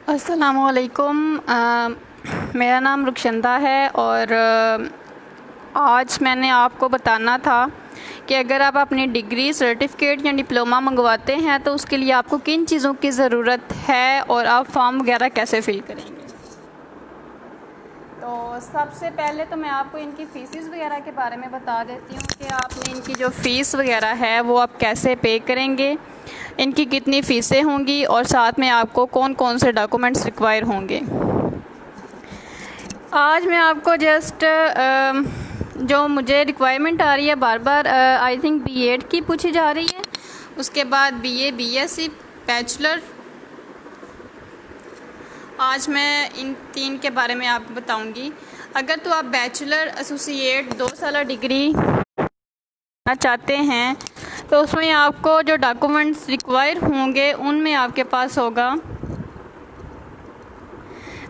अस्सलामुअलैकुम। मेरा नाम रुखशंदा है और आज मैंने आपको बताना था कि अगर आप अपनी डिग्री सर्टिफिकेट या डिप्लोमा मंगवाते हैं तो उसके लिए आपको किन चीज़ों की ज़रूरत है और आप फॉर्म वगैरह कैसे फ़िल करेंगे। तो सबसे पहले तो मैं आपको इनकी फ़ीस वगैरह के बारे में बता देती हूँ कि आपने इनकी जो फ़ीस वगैरह है वो आप कैसे पे करेंगे, इनकी कितनी फ़ीसें होंगी और साथ में आपको कौन कौन से डॉक्यूमेंट्स रिक्वायर होंगे। आज मैं आपको जस्ट जो मुझे रिक्वायरमेंट आ रही है बार बार आई थिंक बीएड की पूछी जा रही है, उसके बाद बीए, बीएससी, बैचलर। आज मैं इन तीन के बारे में आपको बताऊंगी। अगर तो आप बैचलर एसोसिएट 2 साल डिग्री करना चाहते हैं तो उसमें आपको जो डॉक्यूमेंट्स रिक्वायर होंगे उनमें आपके पास होगा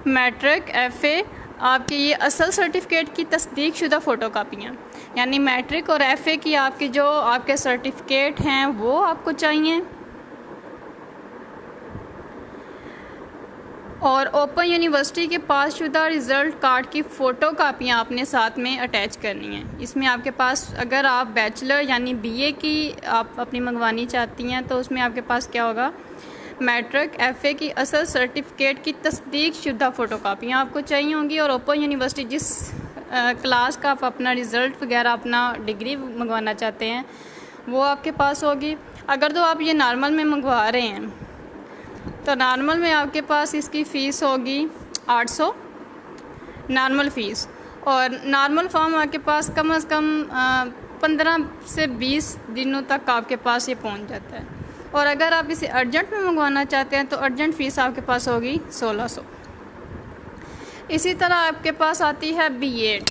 मैट्रिक, एफए, आपकी ये असल सर्टिफिकेट की तस्दीक शुदा फ़ोटो कापियाँ, यानी मैट्रिक और एफए की आपकी जो आपके सर्टिफिकेट हैं वो आपको चाहिए, और ओपन यूनिवर्सिटी के पास शुदा रिज़ल्ट कार्ड की फ़ोटो कापियाँ आपने साथ में अटैच करनी है। इसमें आपके पास अगर आप बैचलर यानी बीए की आप अपनी मंगवानी चाहती हैं तो उसमें आपके पास क्या होगा, मैट्रिक, एफए की असल सर्टिफिकेट की तस्दीक शुदा फ़ोटो कापियाँ आपको चाहिए होंगी, और ओपन यूनिवर्सिटी जिस क्लास का आप अपना रिज़ल्ट वगैरह अपना डिग्री मंगवाना चाहते हैं वो आपके पास होगी। अगर तो आप ये नॉर्मल में मंगवा रहे हैं तो नॉर्मल में आपके पास इसकी फ़ीस होगी 800 नॉर्मल फ़ीस, और नॉर्मल फॉर्म आपके पास कम से कम 15 से 20 दिनों तक आपके पास ये पहुंच जाता है। और अगर आप इसे अर्जेंट में मंगवाना चाहते हैं तो अर्जेंट फ़ीस आपके पास होगी 1600। इसी तरह आपके पास आती है बीएड।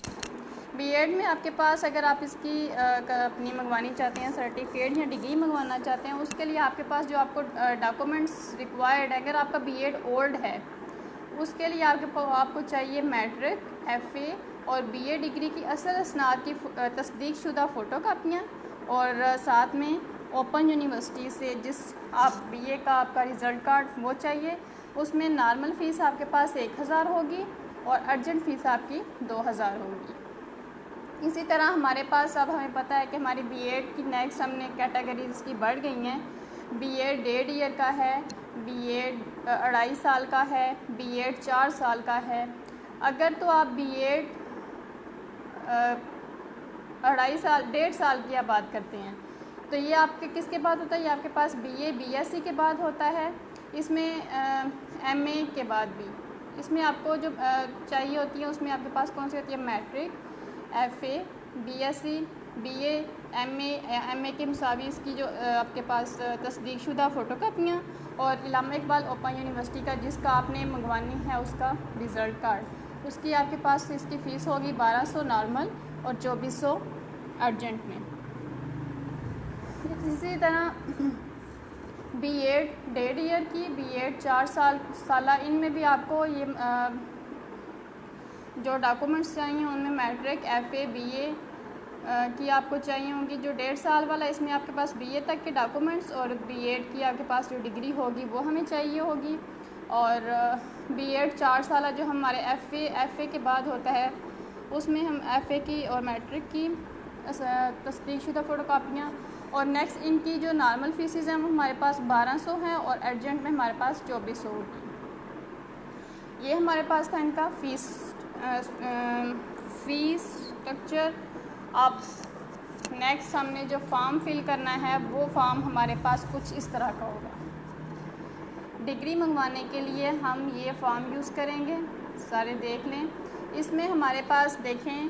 बीएड में आपके पास अगर आप इसकी अपनी मंगवानी चाहते हैं सर्टिफिकेट या डिग्री मंगवाना चाहते हैं, उसके लिए आपके पास जो आपको डॉक्यूमेंट्स रिक्वायर्ड है, अगर आपका बीएड ओल्ड है उसके लिए आपको चाहिए मैट्रिक, एफए और बीए डिग्री की असल स्नात की तस्दीक शुदा फ़ोटो कापियाँ, और साथ में ओपन यूनिवर्सिटी से जिस आप बीए का आपका रिज़ल्ट कार्ड वो चाहिए। उसमें नॉर्मल फ़ीस आपके पास 1000 होगी और अर्जेंट फ़ीस आपकी 2000 होगी। इसी तरह हमारे पास अब हमें पता है कि हमारी बीएड की नेक्स्ट हमने कैटेगरीज की बढ़ गई हैं। बीएड 1.5 ईयर का है, बीएड 2.5 साल का है, बीएड 4 साल का है। अगर तो आप बीएड 1.5 साल की आप बात करते हैं तो ये आपके किसके बाद होता है, ये आपके पास बीए, बीएससी के बाद होता है। इसमें एमए के बाद भी इसमें आपको जो चाहिए होती है उसमें आपके पास कौन सी होती है, matric, FA, BSc, BA, MA के मुसावी इसकी जो आपके पास तस्दीक शुदा फ़ोटो कापियाँ, और इलामा इकबाल ओपन यूनिवर्सिटी का जिसका आपने मंगवानी है उसका रिज़ल्ट कार्ड, उसकी आपके पास इसकी फ़ीस होगी 1200 नॉर्मल और 2400 अर्जेंट में। इसी तरह बीएड 1.5 ईयर की, बीएड 4 साल, इनमें भी आपको ये जो डॉक्यूमेंट्स चाहिए उनमें मैट्रिक, एफए, बीए की आपको चाहिए होंगी। जो 1.5 साल वाला इसमें आपके पास बीए तक के डॉक्यूमेंट्स और बीएड की आपके पास जो डिग्री होगी वो हमें चाहिए होगी, और बीएड 4 साल जो हमारे एफए के बाद होता है उसमें हम एफए की और मैट्रिक की तस्दीक शुदा फ़ोटो कापियाँ, और नेक्स्ट इनकी जो नॉर्मल फ़ीसेस हैं वो हमारे पास 1200 हैं और अर्जेंट में हमारे पास 2400 होगी। ये हमारे पास था इनका फ़ीस स्ट्रक्चर। अब नेक्स्ट हमने जो फॉर्म फिल करना है वो फॉर्म हमारे पास कुछ इस तरह का होगा। डिग्री मंगवाने के लिए हम ये फॉर्म यूज़ करेंगे, सारे देख लें। इसमें हमारे पास देखें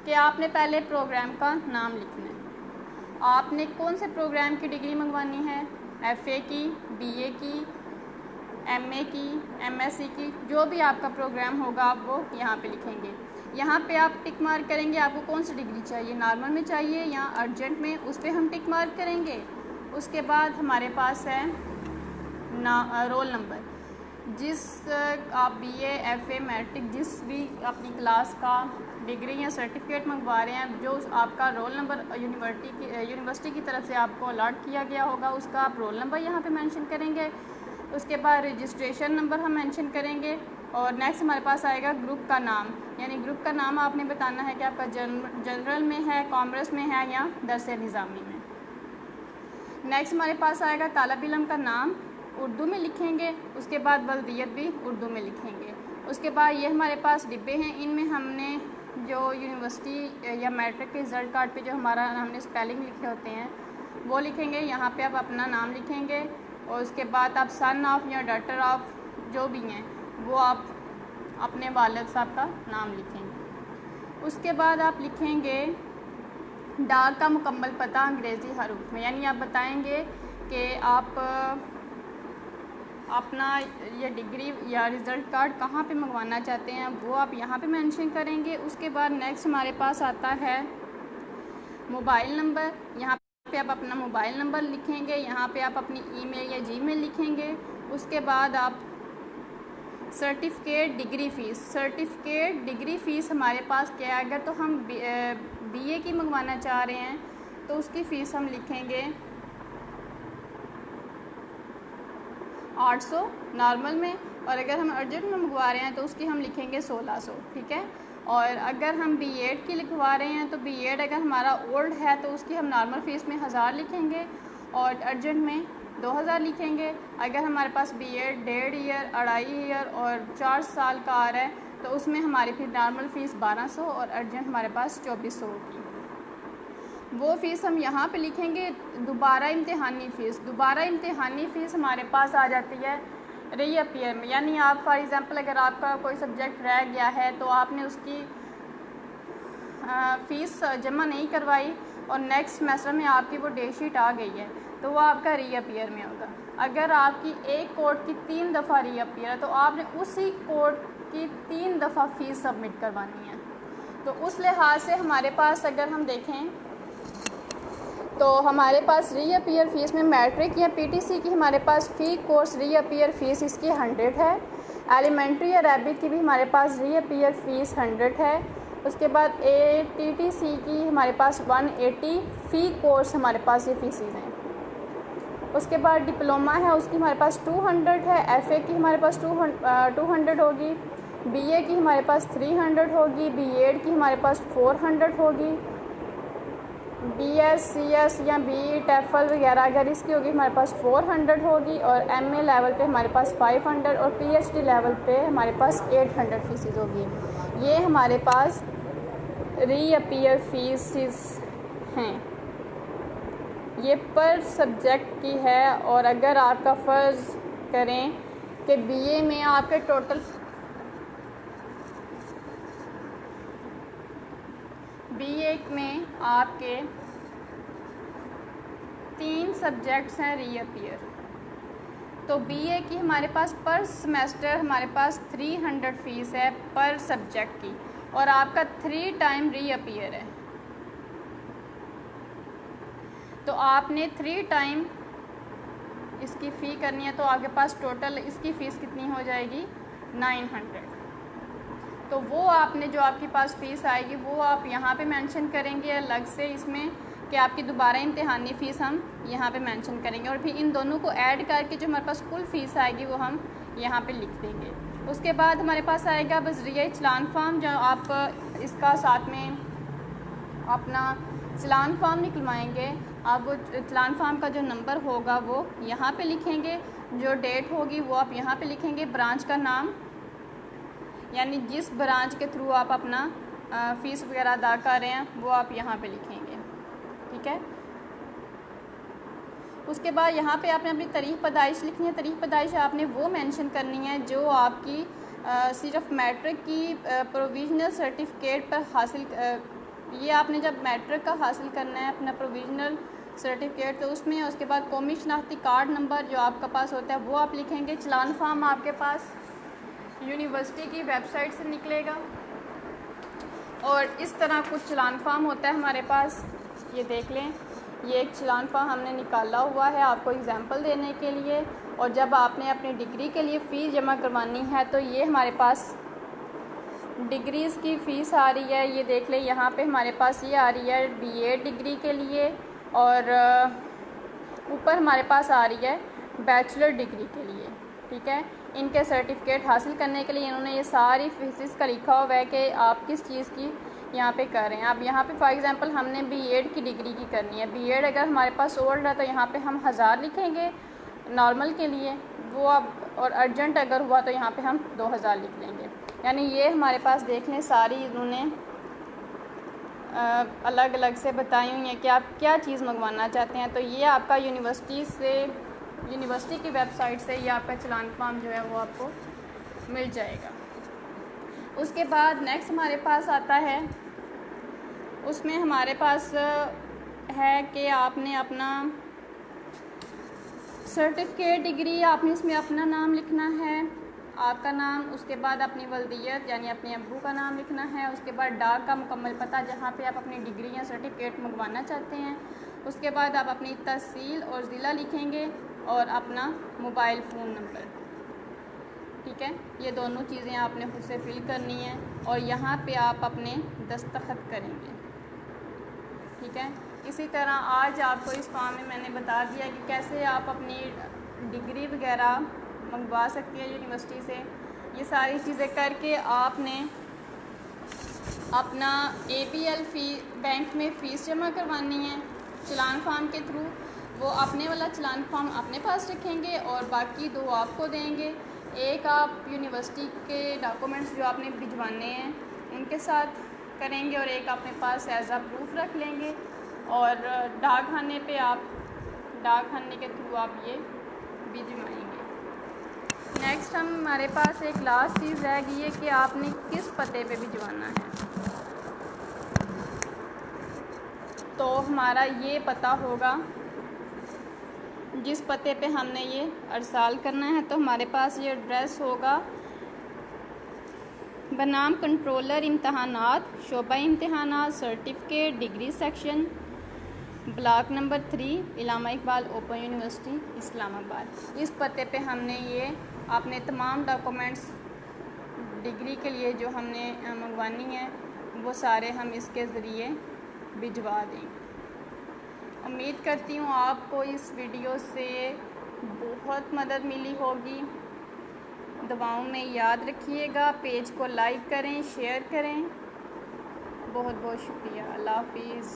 कि आपने पहले प्रोग्राम का नाम लिखना है, आपने कौन से प्रोग्राम की डिग्री मंगवानी है, एफए की, बीए की, एमए की, एमएससी की, जो भी आपका प्रोग्राम होगा आप वो यहाँ पे लिखेंगे। यहाँ पे आप टिक मार्क करेंगे आपको कौन सी डिग्री चाहिए, नॉर्मल में चाहिए या अर्जेंट में, उस पर हम टिक मार्क करेंगे। उसके बाद हमारे पास है रोल नंबर, जिस आप बीए, एफए, मैट्रिक जिस भी अपनी क्लास का डिग्री या सर्टिफिकेट मंगवा रहे हैं, जो आपका रोल नंबर यूनिवर्सिटी की तरफ से आपको अलॉट किया गया होगा उसका आप रोल नंबर यहाँ पे मेंशन करेंगे। उसके बाद रजिस्ट्रेशन नंबर हम मेंशन करेंगे और नेक्स्ट हमारे पास आएगा ग्रुप का नाम, यानी ग्रुप का नाम आपने बताना है कि आपका जनरल में है, कॉमर्स में है या दरस निज़ामी में। नेक्स्ट हमारे पास आएगा तालिब इल्म का नाम उर्दू में लिखेंगे, उसके बाद बल्दियत भी उर्दू में लिखेंगे। उसके बाद ये हमारे पास डिब्बे हैं, इनमें हमने जो यूनिवर्सिटी या मैट्रिक के रिज़ल्ट कार्ड पे जो हमारा हमने स्पेलिंग लिखे होते हैं वो लिखेंगे। यहाँ पे आप अपना नाम लिखेंगे और उसके बाद आप सन ऑफ या डॉटर ऑफ जो भी हैं वो आप अपने वालिद साहब का नाम लिखेंगे। उसके बाद आप लिखेंगे डाक का मुकम्मल पता अंग्रेज़ी हरूफ में, यानी आप बताएंगे कि आप अपना ये डिग्री या रिज़ल्ट कार्ड कहाँ पे मंगवाना चाहते हैं वो आप यहाँ पे मेंशन करेंगे। उसके बाद नेक्स्ट हमारे पास आता है मोबाइल नंबर, यहाँ पे आप अपना मोबाइल नंबर लिखेंगे, यहाँ पे आप अपनी ईमेल या जीमेल लिखेंगे। उसके बाद आप सर्टिफिकेट डिग्री फ़ीस हमारे पास क्या है, अगर तो हम बीए की मंगवाना चाह रहे हैं तो उसकी फ़ीस हम लिखेंगे 800 नॉर्मल में, और अगर हम अर्जेंट में मंगवा रहे हैं तो उसकी हम लिखेंगे 1600, ठीक है। और अगर हम बीएड की लिखवा रहे हैं तो बीएड अगर हमारा ओल्ड है तो उसकी हम नॉर्मल फ़ीस में 1000 लिखेंगे और अर्जेंट में 2000 लिखेंगे। अगर हमारे पास बीएड 1.5 ईयर, 2.5 ईयर और 4 साल का आ रहा है तो उसमें हमारी फिर नॉर्मल फ़ीस 1200 और अर्जेंट हमारे पास 2400 होगी। वो फ़ीस हम यहाँ पे लिखेंगे। दोबारा इम्तिहानी फ़ीस हमारे पास आ जाती है रीअपीयर में, यानी आप फॉर एग्ज़ाम्पल अगर आपका कोई सब्जेक्ट रह गया है तो आपने उसकी फ़ीस जमा नहीं करवाई और नेक्स्ट सेमेस्टर में आपकी वो डेट शीट आ गई है तो वो आपका रीअपीयर में होगा। अगर आपकी एक कोर्ट की 3 दफ़ा रीअपीयर है तो आपने उसी कोर्ट की 3 दफ़ा फ़ीस सबमिट करवानी है। तो उस लिहाज से हमारे पास अगर हम देखें तो हमारे पास रीअपीयर फ़ीस में मैट्रिक या पीटीसी की हमारे पास फ़ी कोर्स रीअपीयर फ़ीस इसकी 100 है। एलिमेंट्री या रैबिट की भी हमारे पास रीअपीयर फ़ीस 100 है। उसके बाद टीटीसी की हमारे पास 180 फ़ी कोर्स हमारे पास ये फ़ीसेस हैं। उसके बाद डिप्लोमा है उसकी हमारे पास 200 है। एफए की हमारे पास 200 होगी। बीए की हमारे पास 300 होगी। बीएड की हमारे पास 400 होगी। बीएस, सीएस या बीई, टेफल वगैरह अगर इसकी होगी हमारे पास 400 होगी और एमए लेवल पे हमारे पास 500 और पीएचडी लेवल पे हमारे पास 800 फ़ीसेस होगी। ये हमारे पास रीअपीयर फ़ीसेस हैं, ये पर सब्जेक्ट की है। और अगर आपका फ़र्ज़ करें कि बीए में आपके टोटल बीए में आपके 3 सब्जेक्ट्स हैं रीअपीयर, तो बीए की हमारे पास पर सेमेस्टर हमारे पास 300 फ़ीस है पर सब्जेक्ट की और आपका 3 टाइम रीअपीयर है। तो आपने 3 टाइम इसकी फ़ी करनी है तो आपके पास टोटल इसकी फ़ीस कितनी हो जाएगी 900। तो वो आपने जो आपके पास फ़ीस आएगी वो आप यहाँ पे मेंशन करेंगे अलग से इसमें कि आपकी दोबारा इम्तिहानी फ़ीस हम यहाँ पे मेंशन करेंगे और फिर इन दोनों को ऐड करके जो हमारे पास कुल फ़ीस आएगी वो हम यहाँ पे लिख देंगे। उसके बाद हमारे पास आएगा बज़रिया चलान फ़ॉर्म, जो आप इसका साथ में अपना चलान फ़ॉर्म निकलवाएंगे। आप वो चलान फ़ॉर्म का जो नंबर होगा वो यहाँ पे लिखेंगे, जो डेट होगी वो आप यहाँ पे लिखेंगे, ब्रांच का नाम यानी जिस ब्रांच के थ्रू आप अपना फ़ीस वगैरह अदा कर रहे हैं वो आप यहाँ पे लिखेंगे, ठीक है। उसके बाद यहाँ पे आपने अपनी तारीख़ पैदाइश लिखनी है। तारीख़ पैदाइश आपने वो मेंशन करनी है जो आपकी सिर्फ मैट्रिक की प्रोविज़नल सर्टिफिकेट पर हासिल ये आपने जब मैट्रिक का हासिल करना है अपना प्रोविज़नल सर्टिफिकेट तो उसमें उसके बाद कौमी शनाख्ती कार्ड नंबर जो आपका पास होता है वो आप लिखेंगे। चलान फ़ॉर्म आपके पास यूनिवर्सिटी की वेबसाइट से निकलेगा और इस तरह कुछ चलान फ़ॉर्म होता है हमारे पास, ये देख लें। ये एक चलान फ़ॉर्म हमने निकाला हुआ है आपको एग्ज़ाम्पल देने के लिए। और जब आपने अपनी डिग्री के लिए फ़ीस जमा करवानी है तो ये हमारे पास डिग्रीज़ की फ़ीस आ रही है, ये देख लें। यहाँ पे हमारे पास ये आ रही है बीए डिग्री के लिए और ऊपर हमारे पास आ रही है बैचलर डिग्री के लिए, ठीक है। इनके सर्टिफिकेट हासिल करने के लिए इन्होंने ये सारी फीसिस का लिखा हुआ है कि आप किस चीज़ की यहाँ पे कर रहे हैं। अब यहाँ पे फॉर एग्ज़ाम्पल हमने बीएड की डिग्री की करनी है, बीएड अगर हमारे पास ओल्ड है तो यहाँ पे हम 1000 लिखेंगे नॉर्मल के लिए वो, अब और अर्जेंट अगर हुआ तो यहाँ पे हम 2000 लिख लेंगे। यानी ये हमारे पास देख लें सारी इन्होंने अलग अलग से बताई हुई है कि आप क्या चीज़ मंगवाना चाहते हैं। तो ये आपका यूनिवर्सिटी की वेबसाइट से ये आपका चलान फॉर्म जो है वो आपको मिल जाएगा। उसके बाद नेक्स्ट हमारे पास आता है, उसमें हमारे पास है कि आपने अपना सर्टिफिकेट डिग्री, आपने इसमें अपना नाम लिखना है, आपका नाम, उसके बाद अपनी वल्दियत यानी अपने अब्बू का नाम लिखना है, उसके बाद डाक का मुकम्मल पता जहाँ पे आप अपनी डिग्री या सर्टिफिकेट मंगवाना चाहते हैं, उसके बाद आप अपनी तहसील और ज़िला लिखेंगे और अपना मोबाइल फ़ोन नंबर, ठीक है। ये दोनों चीज़ें आपने खुद से फिल करनी है और यहाँ पे आप अपने दस्तखत करेंगे, ठीक है। इसी तरह आज आपको इस फॉर्म में मैंने बता दिया कि कैसे आप अपनी डिग्री वगैरह मंगवा सकते हैं यूनिवर्सिटी से। ये सारी चीज़ें करके आपने अपना APL बैंक में फ़ीस जमा करवानी है चलान फॉर्म के थ्रू। वो अपने वाला चलान फॉर्म अपने पास रखेंगे और बाकी 2 आपको देंगे। एक आप यूनिवर्सिटी के डॉक्यूमेंट्स जो आपने भिजवाने हैं उनके साथ करेंगे और एक अपने पास एज आ प्रूफ रख लेंगे और डाकखाने के थ्रू आप ये भिजवाएंगे। नेक्स्ट हमारे पास एक लास्ट चीज़ रह गई है कि आपने किस पते पे भिजवाना है। तो हमारा ये पता होगा जिस पते पे हमने ये अरसाल करना है। तो हमारे पास ये एड्रेस होगा बनाम कंट्रोलर इम्तहानात, शोबा इम्तहानात, certificate degree section, block number 3, Allama Iqbal open university Islamabad. इस पते पे हमने ये अपने तमाम डॉक्यूमेंट्स डिग्री के लिए जो हमने मंगवानी है वो सारे हम इसके ज़रिए भिजवा देंगे। उम्मीद करती हूँ आपको इस वीडियो से बहुत मदद मिली होगी। दुआओं में याद रखिएगा, पेज को लाइक करें, शेयर करें। बहुत बहुत शुक्रिया। अल्लाह हाफिज़।